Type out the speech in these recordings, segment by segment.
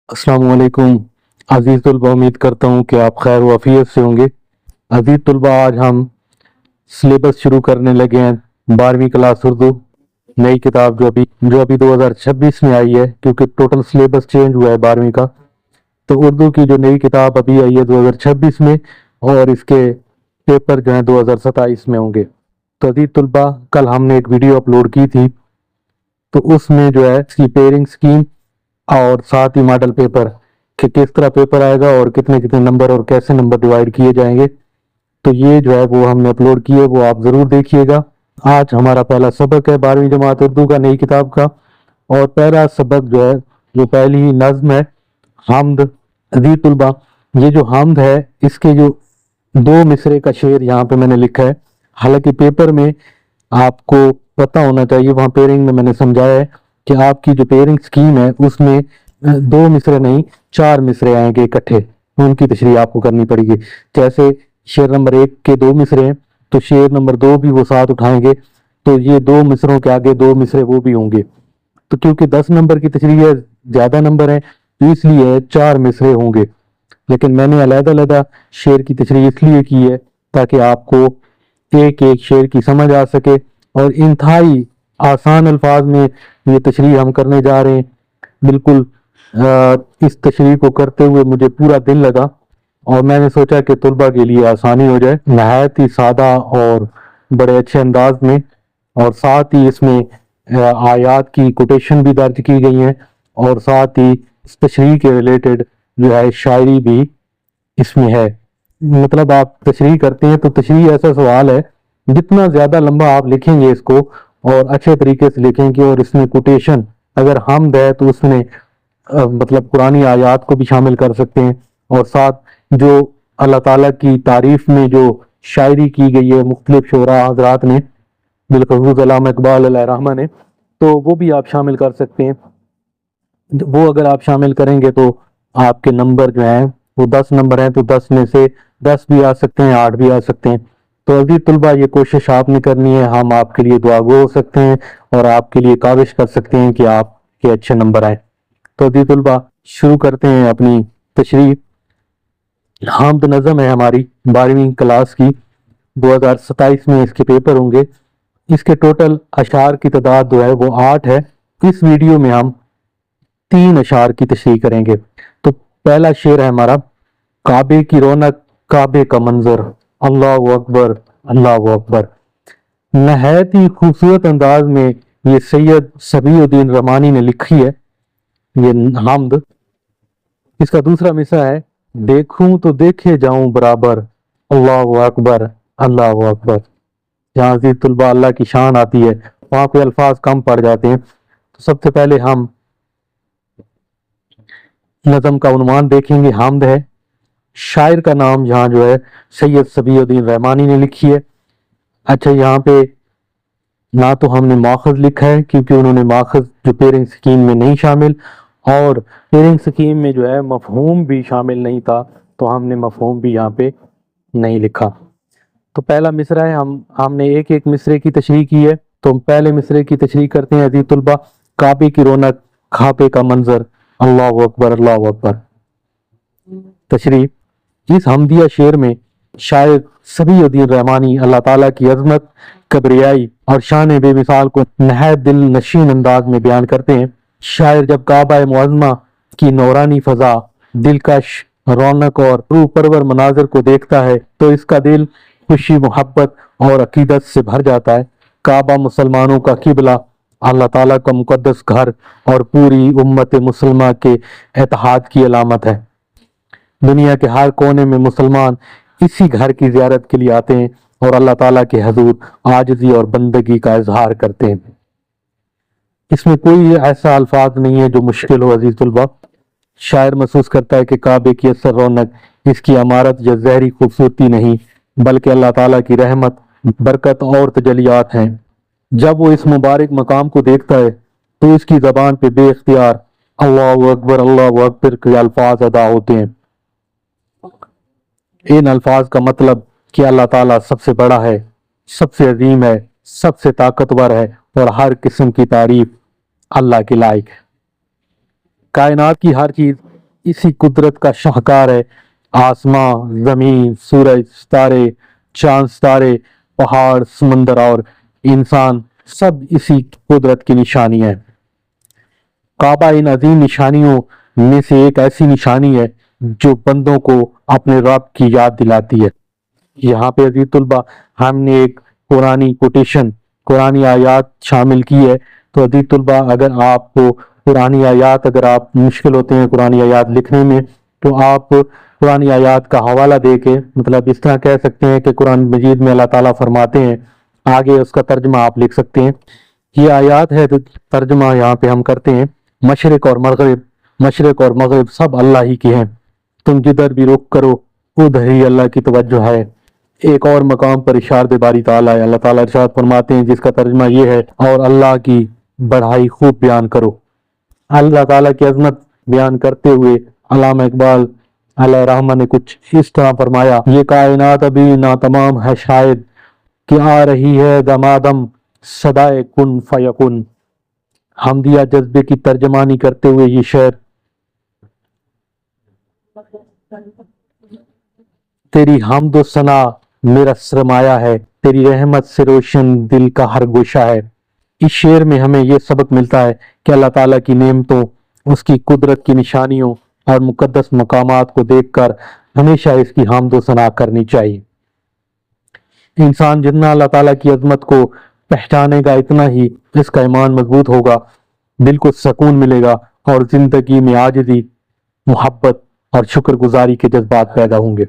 अस्सलाम वालेकुम अज़ीज़ तलबा, उम्मीद करता हूँ कि आप खैर वाफियत से होंगे। अज़ीज़ तलबा, आज हम सिलेबस शुरू करने लगे हैं 12वीं क्लास उर्दू। नई किताब जो अभी 2026 में आई है, क्योंकि टोटल सिलेबस चेंज हुआ है 12वीं का। तो उर्दू की जो नई किताब अभी आई है 2026 में, और इसके पेपर जो हैं 2027 में होंगे। तो अज़ीज़ तलबा, कल हमने एक वीडियो अपलोड की थी, तो उसमें जो है इसकी पेयरिंग स्कीम और साथ ही मॉडल पेपर कि किस तरह पेपर आएगा और कितने कितने नंबर और कैसे नंबर डिवाइड किए जाएंगे, तो ये जो है वो हमने अपलोड किए, वो आप ज़रूर देखिएगा। आज हमारा पहला सबक है 12वीं जमात उर्दू का, नई किताब का। और पहला सबक जो है, जो पहली नज्म है, हामद। अज़ीज़ तलबा, ये जो हामद है, इसके जो दो मिसरे का शेर यहाँ पे मैंने लिखा है। हालांकि पेपर में आपको पता होना चाहिए, वहाँ पेयरिंग में मैंने समझाया है कि आपकी जो पेयरिंग स्कीम है उसमें दो मिसरे नहीं, चार मिसरे आएंगे इकट्ठे, उनकी तशरीह आपको करनी पड़ेगी। जैसे शेर नंबर 1 के दो मिसरे हैं, तो शेर नंबर 2 भी वो साथ उठाएंगे, तो ये दो मिसरों के आगे दो मिसरे वो भी होंगे। तो क्योंकि 10 नंबर की तशरीह है, ज्यादा नंबर है, तो इसलिए चार मिसरे होंगे। लेकिन मैंने अलग-अलग शेर की तशरीह इसलिए की है ताकि आपको एक एक शेर की समझ आ सके, और इंतहाई आसान अल्फाज में ये तशरीह हम करने जा रहे हैं। बिल्कुल इस तशरीह को करते हुए मुझे पूरा दिल लगा, और मैंने सोचा कि तुलबा के लिए आसानी हो जाए। नहायत ही सादा और बड़े अच्छे अंदाज में, और साथ ही इसमें आयात की कोटेशन भी दर्ज की गई हैं, और साथ ही इस तशरीह के रिलेटेड जो है शायरी भी इसमें है। मतलब आप तशरीह करते हैं तो तशरीह ऐसा सवाल है, जितना ज्यादा लंबा आप लिखेंगे इसको और अच्छे तरीके से लिखेंगे, और इसमें कोटेशन अगर हमद है तो उसमें मतलब पुरानी आयात को भी शामिल कर सकते हैं, और साथ जो अल्लाह ताला की तारीफ में जो शायरी की गई है मुख्तलिफ शोरा हजरात ने, बिलखसूस अल्लामा इकबाल अलैहिर्रहमा ने, तो वो भी आप शामिल कर सकते हैं। वो अगर आप शामिल करेंगे तो आपके नंबर जो हैं वो 10 नंबर हैं, तो 10 में से 10 भी आ सकते हैं, 8 भी आ सकते हैं। तो अजीज तलबा, ये कोशिश आपने करनी है, हम आपके लिए दुआगो हो सकते हैं और आपके लिए काविश कर सकते हैं कि आपके अच्छे नंबर आए। तो अजीज तलबा, शुरू करते हैं अपनी तशरीह। हामद नज़म है हमारी 12वीं क्लास की, 2027 में इसके पेपर होंगे। इसके टोटल अशार की तादाद जो है वो 8 है। इस वीडियो में हम 3 अशार की तशरीह करेंगे। तो पहला शेर है हमारा, काबे की रौनक काबे का मंजर, अल्लाह अकबर अल्लाह अकबर। नहायत ही खूबसूरत अंदाज में ये सैयद सबीउद्दीन रमानी ने लिखी है ये हामद। इसका दूसरा मिसरा है, देखूं तो देखे जाऊं बराबर, अल्लाह अकबर अल्लाह अकबर। जहाँ अजीज तुलबा अल्लाह की शान आती है वहां पे अल्फाज कम पड़ जाते हैं। तो सबसे पहले हम नज़म का उन्वान देखेंगे, हामद है। शायर का नाम यहाँ जो है सैयद सबीउद्दीन रहमानी ने लिखी है। अच्छा, यहाँ पे ना तो हमने माखज लिखा है क्योंकि उन्होंने माखज जो पेयरिंग स्कीम में नहीं शामिल, और पेयरिंग स्कीम में जो है मफहूम भी शामिल नहीं था, तो हमने मफहूम भी यहाँ पे नहीं लिखा। तो पहला मिसरा है, हमने एक एक मिसरे की तशरीह की है। तो हम पहले मिसरे की तशरीह करते हैं। अजीज तुलबा, काबे की रौनक खापे का मंजर, अल्लाह अकबर अल्लाह अकबर। तशरीह, इस हमदिया शेर में शायर सबीउद्दीन रहमानी अल्लाह ताला की अजमत, कब्रियाई और शान बेमिसाल को नहायत दिल नशीन अंदाज में बयान करते हैं। शायर जब काबा मुअज़्ज़मा की नौरानी फजा, दिलकश रौनक और रूह परवर मनाजिर को देखता है तो इसका दिल खुशी, मोहब्बत और अकीदत से भर जाता है। काबा मुसलमानों का किबला, अल्लाह ताला का मुकद्दस घर और पूरी उम्मत मुसलमा के इत्तेहाद की अलामत है। दुनिया के हर कोने में मुसलमान इसी घर की ज़ियारत के लिए आते हैं और अल्लाह ताला के हजूर आजिज़ी और बंदगी का इजहार करते हैं। इसमें कोई ऐसा अल्फाज नहीं है जो मुश्किल हो। अजीज तुलबा, शायर महसूस करता है कि काबे की असर रौनक इसकी अमारत या ज़हरी खूबसूरती नहीं, बल्कि अल्लाह ताला की रहमत, बरकत और तजलियात हैं। जब वो इस मुबारक मकाम को देखता है तो इसकी ज़बान पे बेख्तियार अल्लाह अकबर के अल्फाज अदा होते हैं। इन अल्फाज का मतलब कि अल्लाह ताला सबसे बड़ा है, सबसे अजीम है, सबसे ताकतवर है और हर किस्म की तारीफ अल्लाह के लायक है। कायनात की हर चीज इसी कुदरत का शाहकार है। आसमां, जमीन, सूरज, तारे, चांद तारे, पहाड़, समंदर और इंसान सब इसी कुदरत की निशानी है। काबा इन अजीम निशानियों में से एक ऐसी निशानी है जो बंदों को अपने रब की याद दिलाती है। यहाँ पे अजीज तुल्बा हमने एक कुरानी कोटेशन, कुरानी आयात शामिल की है। तो अजीज तुल्बा अगर आपको कुरानी आयात, अगर आप मुश्किल होते हैं कुरानी आयात लिखने में, तो आप कुरानी आयात का हवाला दे के, मतलब इस तरह कह सकते हैं कि कुरान मजीद में अल्लाह ताला फरमाते हैं, आगे उसका तर्जमा आप लिख सकते हैं। ये आयात है तो तर्जमा यहाँ पे हम करते हैं। मशरिक और मगरिब, मशरिक और मगरिब सब अल्लाह ही के हैं, तुम जिधर भी रुख करो उधर ही अल्लाह की तवज्जो है। एक और मकाम पर इशारत बारी ताला है, अल्लाह ताला इरशाद फरमाते हैं जिसका तर्जुमा ये है, और अल्लाह की बढ़ाई खूब बयान करो। अल्लाह ताला की अजमत बयान करते हुए अल्लामा इकबाल अलैहि रहमा ने कुछ इस तरह फरमाया, ये कायनात अभी ना तमाम है शायद कि आ रही है दमादम सदाए कुन फयकुन। हमदिया जज्बे की तर्जमानी करते हुए ये शेर, तेरी हमदो सना मेरा सरमाया है, तेरी रहमत से रोशन दिल का हर गोशा है। इस शेर में हमें यह सबक मिलता है कि अल्लाह ताला की नेमतों, उसकी कुदरत की निशानियों और मुकद्दस मकामात को देखकर हमेशा इसकी हमदो सना करनी चाहिए। इंसान जितना अल्लाह ताला की अजमत को पहचानेगा इतना ही इसका ईमान मजबूत होगा, दिल को सुकून मिलेगा और जिंदगी में आजिज़ी, मोहब्बत और शुक्रगुजारी के जज्बात पैदा होंगे।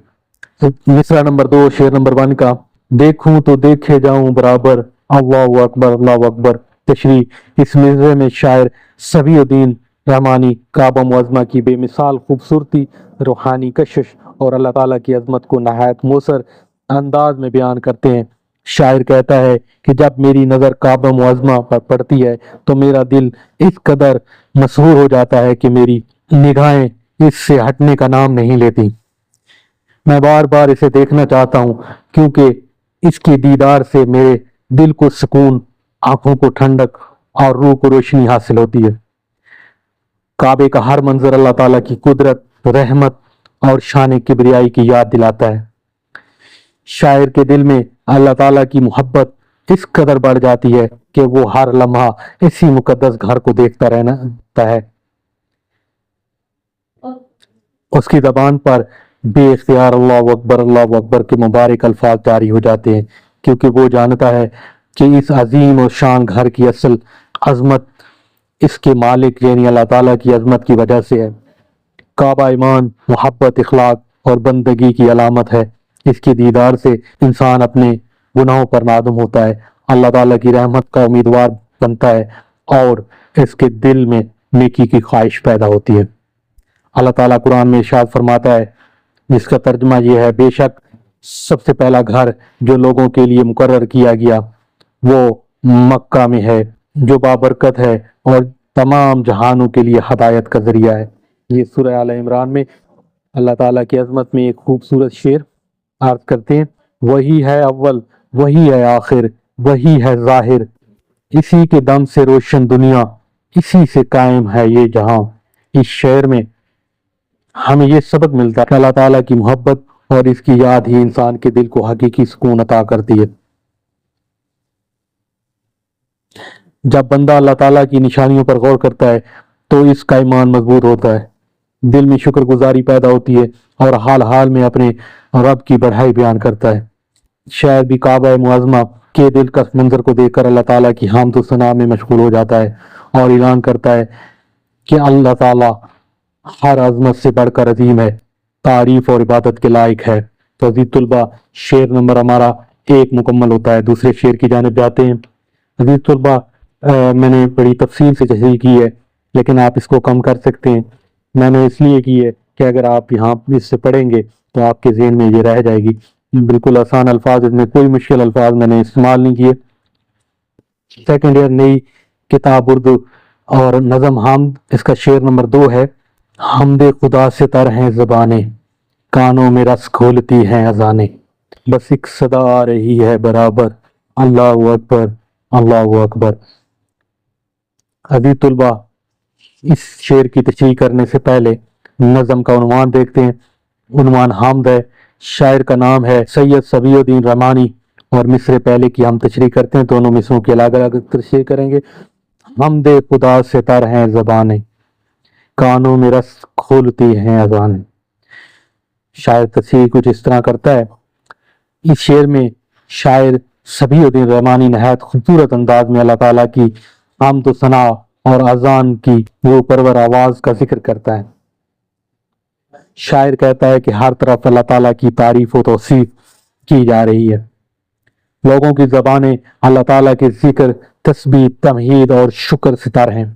मिसरा नंबर 2 शेर नंबर 1 का, देखूं तो देखे जाऊं बराबर, अल्लाहु अकबर अल्लाहु अकबर। तशरी, इस मिसरे में शायर सफीउद्दीन रहमानी काबा मुअज़्ज़मा की बेमिसाल खूबसूरती, रूहानी कशिश और अल्लाह ताला की अजमत को नहायत मौसर अंदाज में बयान करते हैं। शायर कहता है कि जब मेरी नज़र काबा मुअज़्ज़मा पर पड़ती है तो मेरा दिल इस कदर मसहूर हो जाता है कि मेरी निगाहें इससे हटने का नाम नहीं लेती। मैं बार बार इसे देखना चाहता हूँ क्योंकि इसके दीदार से मेरे दिल को सुकून, आंखों को ठंडक और रूह को रोशनी हासिल होती है। काबे का हर मंजर अल्लाह ताला की कुदरत, रहमत और शान किबरियाई की याद दिलाता है। शायर के दिल में अल्लाह ताला की मोहब्बत इस कदर बढ़ जाती है कि वो हर लम्हा इसी मुकद्दस घर को देखता रहता है। उसकी जबान पर बेख्तियार अल्लाहु अकबर के मुबारक अल्फाज जारी हो जाते हैं, क्योंकि वो जानता है कि इस अजीम और शान घर की असल अजमत इसके मालिक यानी अल्लाह ताला की अजमत की वजह से है। काबा ईमान, मोहब्बत, इखलाक और बंदगी की अलामत है। इसके दीदार से इंसान अपने गुनाहों पर नादम होता है, अल्लाह ताला की रहमत का उम्मीदवार बनता है और इसके दिल में नेकी की ख्वाहिश पैदा होती है। अल्लाह ताला कुरान में इरशाद फरमाता है, जिसका तर्जुमा ये है, बेशक सबसे पहला घर जो लोगों के लिए मुकर्रर किया गया वो मक्का में है, जो बाबरकत है और तमाम जहानों के लिए हदायत का जरिया है। ये सूरह आल इमरान में अल्लाह ताला की अजमत में एक खूबसूरत शेर अर्ज करते हैं, वही है अव्वल, वही है आखिर, वही है जाहिर, इसी के दम से रोशन दुनिया, इसी से कायम है ये जहां। इस शेर में हमें ये सबक मिलता है कि अल्लाह ताला की मोहब्बत और इसकी याद ही इंसान के दिल को हकीकी सुकून अता करती है। जब बंदा अल्लाह ताला की निशानियों पर गौर करता है तो इसका ईमान मजबूत होता है, दिल में शुक्रगुजारी पैदा होती है और हाल हाल में अपने रब की बढ़ाई बयान करता है। शायर भी काबा मुअज़्ज़मा के दिलकश मंजर को देखकर अल्लाह ताला की हामद व सना में मशगूल हो जाता है और ऐलान करता है कि अल्लाह ताला हर अजमत से बढ़कर अजीम है, तारीफ और इबादत के लायक है। तो अजीज तुल्बा, शेर नंबर हमारा 1 मुकम्मल होता है। दूसरे शेर की जानिब जाते हैं। अजीज तुल्बा, मैंने बड़ी तफसील से तशरीह की है, लेकिन आप इसको कम कर सकते हैं। मैंने इसलिए की है कि अगर आप यहाँ इससे पढ़ेंगे तो आपके ज़हन में ये रह जाएगी। बिल्कुल आसान अल्फाज, इसमें कोई मुश्किल अल्फाज मैंने इस्तेमाल नहीं किए। सेकेंड ईयर नई किताब उर्दू और नज़म हामद, इसका शेर नंबर 2 है, हमदे खुदा से तर हैं ज़बानें, कानों में रस खोलती हैं अज़ानें, बस एक सदा आ रही है बराबर, अल्लाहु अकबर अल्लाहु अकबर। अभी तुलबा, इस शेर की तशरीह करने से पहले नज़म का उन्वान देखते हैं। उन्वान हामद है, शायर का नाम है सैयद सबीउद्दीन रहमानी और मिसरे पहले की हम तशरीह करते हैं, दोनों मिसरों की अलग अलग तशरीह करेंगे। हमदे खुदा से तर हैं ज़बानें, कानों में रस खोलती हैं अज़ानें। शायर तशरीह कुछ इस तरह करता है। इस शेर में शायर सबीउद्दीन रहमानी नहायत खूबसूरत अंदाज में अल्लाह ताला की हामद व सना और अजान की वो परवर आवाज का जिक्र करता है। शायर कहता है कि हर तरफ अल्लाह ताला की तारीफ व तौसीफ की जा रही है। लोगों की ज़बानें अल्लाह ताला के जिक्र, तस्बीह, तमहीद और शुक्र से तर हैं।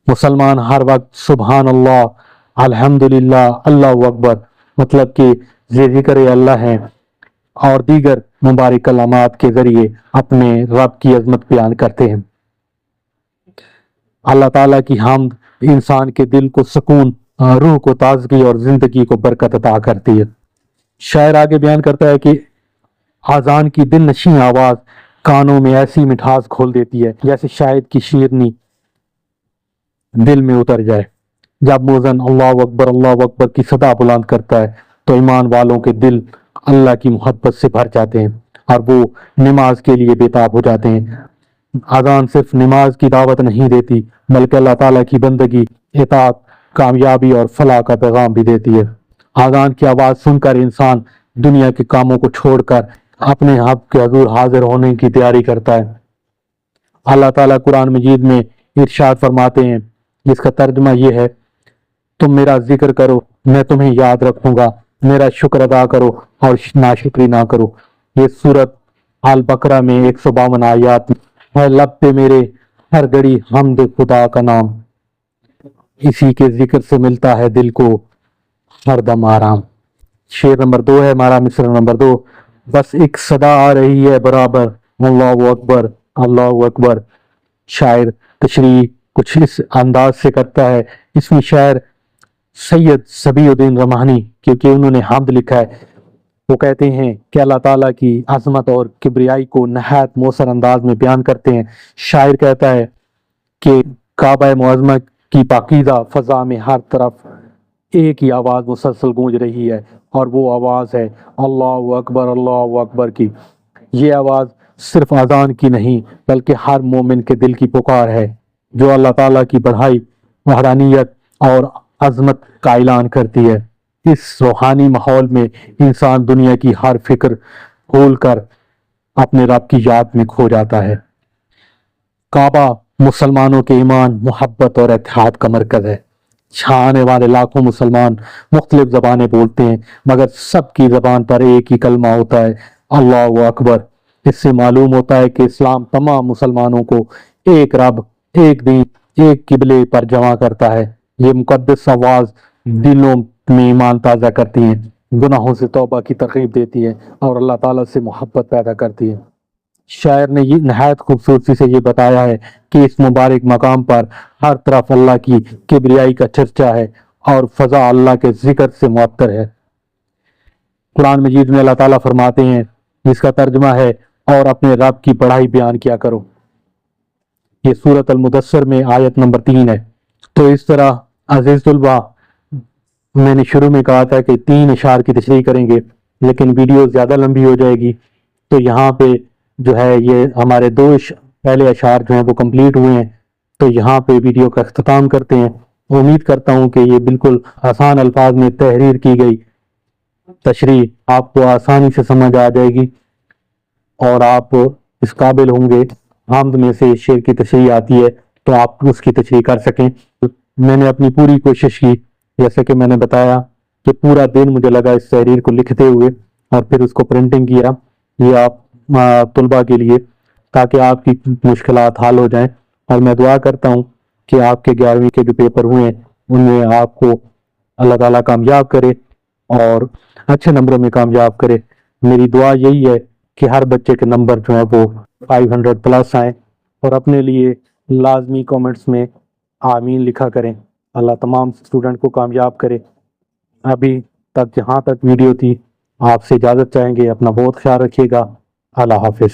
मुसलमान हर वक्त सुबहान अल्लाह, अल्हम्दुलिल्लाह, अल्लाहु अकबर मतलब कि ये जिक्र अल्लाह हैं और दीगर मुबारक कलामात के जरिए अपने रब की अजमत बयान करते हैं। अल्लाह ताला की हामद इंसान के दिल को सुकून, रूह को ताजगी और जिंदगी को बरकत अता करती है। शायर आगे बयान करता है कि आजान की दिल नशीं आवाज कानों में ऐसी मिठास घोल देती है जैसे शायद की शीरनी दिल में उतर जाए। जब मुअज्जिन अल्लाहु अकबर की सदा बुलंद करता है तो ईमान वालों के दिल अल्लाह की मोहब्बत से भर जाते हैं और वो नमाज के लिए बेताब हो जाते हैं। अजान सिर्फ नमाज की दावत नहीं देती बल्कि अल्लाह ताला की बंदगी, इताअत, कामयाबी और फलाह का पैगाम भी देती है। अजान की आवाज़ सुनकर इंसान दुनिया के कामों को छोड़कर अपने आप के हजूर हाजिर होने की तैयारी करता है। अल्लाह ताला कुरान मजीद में इरशाद फरमाते हैं, जिसका तर्जुमा ये है, तुम मेरा जिक्र करो मैं तुम्हें याद रखूंगा, मेरा शुक्र अदा करो और नाशुक्री ना करो। ये सूरत अल बकरा में 152 आयात है। लब पे मेरे हर घड़ी हमद खुदा का नाम, इसी के जिक्र से मिलता है दिल को हर दम आराम। शेर नंबर 2 है हमारा, मिसर नंबर 2। बस एक सदा आ रही है बराबर, अल्लाहु अकबर, अल्लाहु अकबर। शायर तशरीह कुछ इस अंदाज से करता है। इसमें शायर सैयद सबीउद्दीन रहमानी, क्योंकि उन्होंने हामद लिखा है, वो कहते हैं कि अल्लाह ताला की अजमत और किबरियाई को नहायत मौसर अंदाज में बयान करते हैं। शायर कहता है कि काबा मुअज़्ज़मा की पाकीज़ा फ़ज़ा में हर तरफ एक ही आवाज़ मुसलसल गूंज रही है और वो आवाज़ है अल्लाहु अकबर की। ये आवाज़ सिर्फ अजान की नहीं बल्कि हर मोमिन के दिल की पुकार है जो अल्लाह ताला की बढ़ाई, वहदानियत और अजमत का ऐलान करती है। इस रूहानी माहौल में इंसान दुनिया की हर फिक्र भूल कर अपने रब की याद में खो जाता है। काबा मुसलमानों के ईमान, मोहब्बत और इत्तेहाद का मरकज है। यहाँ आने वाले लाखों मुसलमान मुख्तलिफ ज़बानें बोलते हैं मगर सबकी ज़बान पर एक ही कलमा होता है, अल्लाहु अकबर। इससे मालूम होता है कि इस्लाम तमाम मुसलमानों को एक रब, एक दीन, एक किबले पर जमा करता है। ये मुकद्दस आवाज़ दिलों में ईमान ताज़ा करती है, गुनाहों से तौबा की तरगीब देती है और अल्लाह ताला से मोहब्बत पैदा करती है। शायर ने ये नहायत खूबसूरती से ये बताया है कि इस मुबारक मकाम पर हर तरफ अल्लाह की किबरियाई का चर्चा है और फ़ज़ा अल्लाह के जिक्र से मुअत्तर है। कुरान मजीद में अल्लाह ताला फरमाते हैं, जिसका तर्जुमा है, और अपने रब की बड़ाई बयान किया करो। ये सूरत अल मुदस्सिर में आयत नंबर 3 है। तो इस तरह अज़ीज़ तुलबा, मैंने शुरू में कहा था कि 3 अशार की तशरीह करेंगे लेकिन वीडियो ज़्यादा लंबी हो जाएगी, तो यहाँ पे जो है ये हमारे 2 पहले अशार जो हैं वो कंप्लीट हुए हैं, तो यहाँ पे वीडियो का अख्ताम करते हैं। उम्मीद करता हूँ कि ये बिल्कुल आसान अल्फाज में तहरीर की गई तशरीह आपको आसानी से समझ आ जाएगी और आप इस काबिल होंगे, हामद में से शेर की तशरीह आती है तो आप उसकी तशरीह कर सकें। मैंने अपनी पूरी कोशिश की, जैसे कि मैंने बताया कि पूरा दिन मुझे लगा इस तहरीर को लिखते हुए और फिर उसको प्रिंटिंग किया, ये आप तुलबा के लिए, ताकि आपकी मुश्किलात हल हो जाएं। और मैं दुआ करता हूँ कि आपके 11वीं के जो पेपर हुए हैं उनमें आपको अल्लाह ताला कामयाब करे और अच्छे नंबरों में कामयाब करे। मेरी दुआ यही है कि हर बच्चे के नंबर जो है वो 500 प्लस आए और अपने लिए लाजमी कमेंट्स में आमीन लिखा करें। अल्लाह तमाम स्टूडेंट को कामयाब करे। अभी तक जहाँ तक वीडियो थी, आपसे इजाज़त चाहेंगे। अपना बहुत ख्याल रखिएगा। अल्लाह हाफिज़।